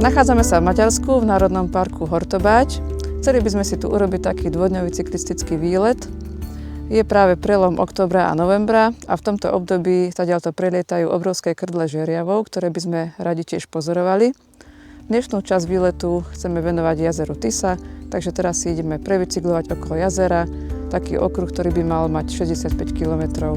Nachádzame sa v Maďarsku v Národnom parku Hortobáč. Chceli by sme si tu urobiť taký dvojdňový cyklistický výlet. Je práve prelom októbra a novembra a v tomto období stadiaľto prelietajú obrovské krdle žeriavov, ktoré by sme radi tiež pozorovali. Dnešnú časť výletu chceme venovať jazeru Tisa, takže teraz si ideme prebicyklovať okolo jazera, taký okruh, ktorý by mal mať 65 km.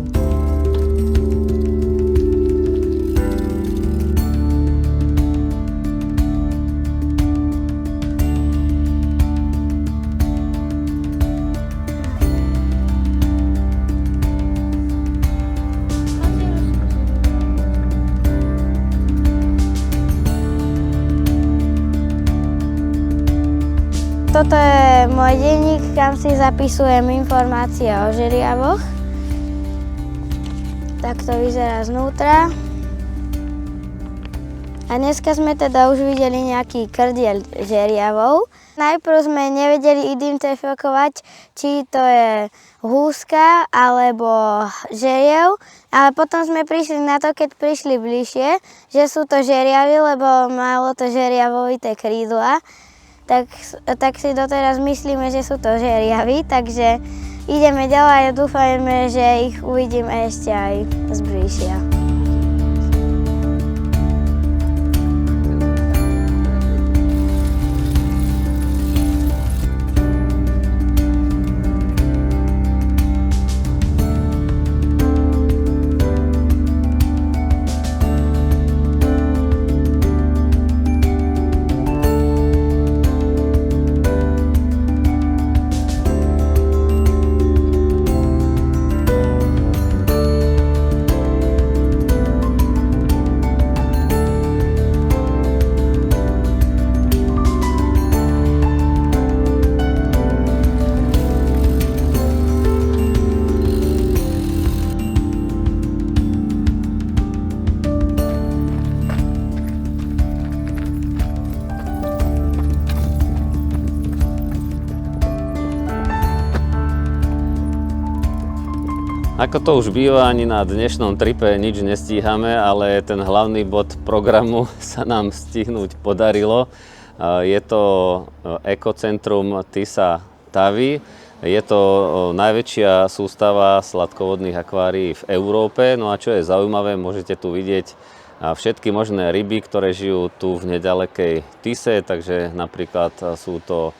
Toto je môj denník, kam si zapisujem informácie o žeriavoch. Tak to vyzerá znútra. A dneska sme teda už videli nejaký krdiel žeriavov. Najprv sme nevedeli identifikovať, či to je húska alebo žeriav, ale potom sme prišli na to, keď prišli bližšie, že sú to žeriavy, lebo malo to žeriavovité krídla. Tak si doteraz myslíme, že sú to žeriavy, takže ideme ďalej a dúfajme, že ich uvidíme ešte aj zbližšia. Ako to už býva, ani na dnešnom tripe nič nestíhame, ale ten hlavný bod programu sa nám stihnúť podarilo. Je to ekocentrum Tisa Tavi. Je to najväčšia sústava sladkovodných akvárií v Európe. No a čo je zaujímavé, môžete tu vidieť všetky možné ryby, ktoré žijú tu v nedalekej Tise, takže napríklad sú to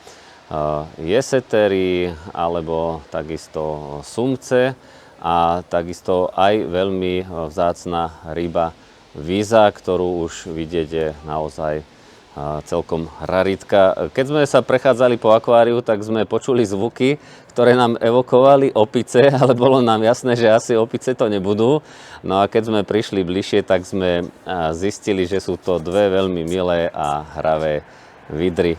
jesetery alebo takisto sumce. A takisto aj veľmi vzácna ryba víza, ktorú už vidieť je naozaj celkom raritka. Keď sme sa prechádzali po akváriu, tak sme počuli zvuky, ktoré nám evokovali opice, ale bolo nám jasné, že asi opice to nebudú. No a keď sme prišli bližšie, tak sme zistili, že sú to dve veľmi milé a hravé vidry.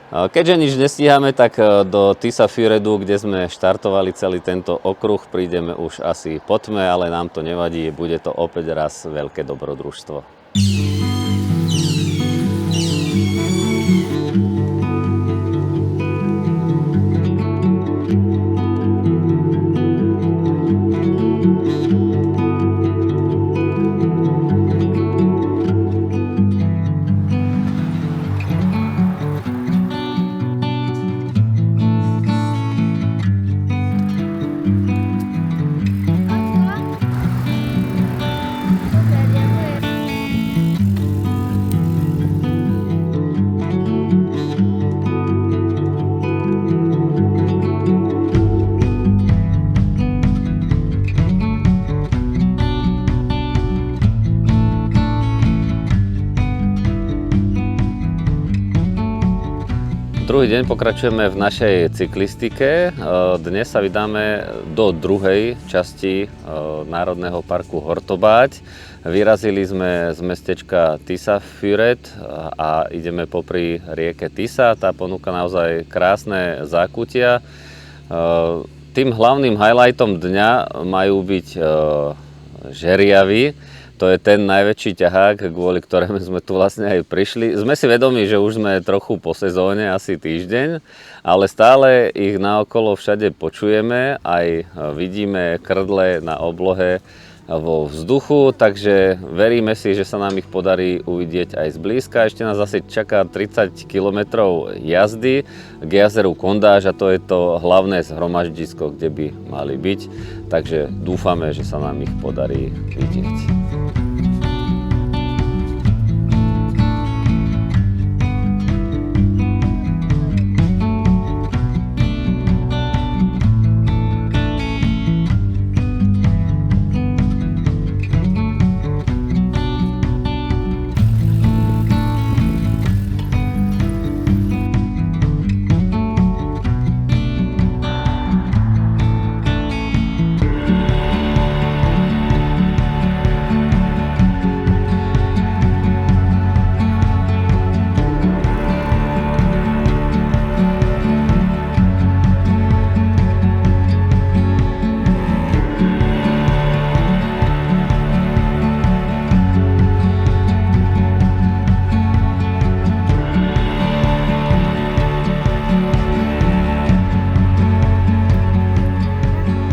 Keďže nič nestíhame, tak do Tisa Füredu, kde sme štartovali celý tento okruh, prídeme už asi po tme, ale nám to nevadí, bude to opäť raz veľké dobrodružstvo. Druhý deň pokračujeme v našej cyklistike. Dnes sa vydáme do druhej časti Národného parku Hortobáč. Vyrazili sme z mestečka Tisa Füred a ideme popri rieke Tisa. Tá ponúka naozaj krásne zákutia. Tým hlavným highlightom dňa majú byť žeriavy. To je ten najväčší ťahák, kvôli ktorému sme tu vlastne aj prišli. Sme si vedomi, že už sme trochu po sezóne, asi týždeň, ale stále ich naokolo všade počujeme, aj vidíme krdle na oblohe vo vzduchu, takže veríme si, že sa nám ich podarí uvidieť aj zblízka. Ešte nás asi čaká 30 km jazdy k jazeru Kondáž a to je to hlavné zhromaždisko, kde by mali byť. Takže dúfame, že sa nám ich podarí vidieť.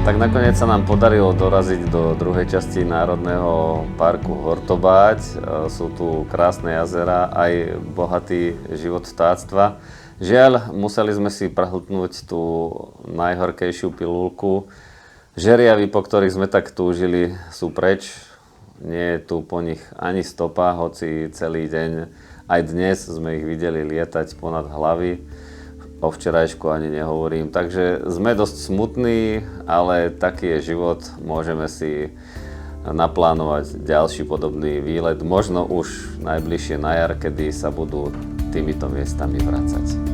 Tak nakoniec sa nám podarilo doraziť do druhej časti Národného parku Hortobáť. Sú tu krásne jazera, aj bohatý život vtáctva. Žiaľ, museli sme si prehltnúť tú najhorkejšiu pilulku. Žeriavy, po ktorých sme tak túžili, sú preč. Nie je tu po nich ani stopa, hoci celý deň, aj dnes sme ich videli lietať ponad hlavy. O včerajšku ani nehovorím, takže sme dosť smutní, ale taký je život, môžeme si naplánovať ďalší podobný výlet, možno už najbližšie na jar, kedy sa budú týmito miestami vracať.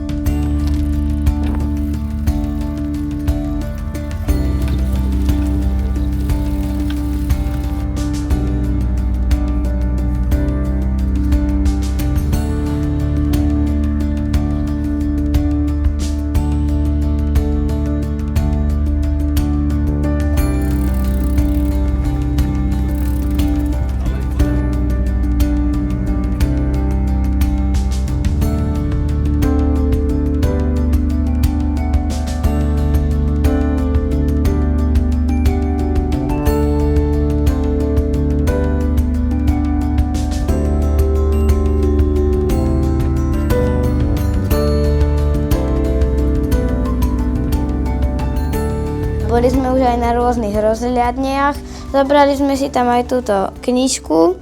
Boli sme už aj na rôznych rozhľadniach. Zobrali sme si tam aj túto knižku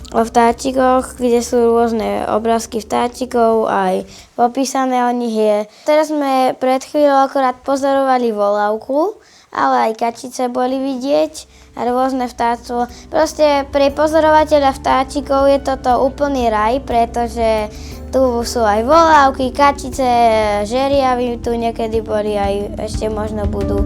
o vtáčikoch, kde sú rôzne obrázky vtáčikov, aj popísané o nich je. Teraz sme pred chvíľou akorát pozorovali volavku, ale aj kačice boli vidieť a rôzne vtáctvo. Proste pre pozorovateľa vtáčikov je toto úplný raj, pretože tu sú aj volávky, kačice, žeriavy, tu niekedy boli aj ešte možno budú.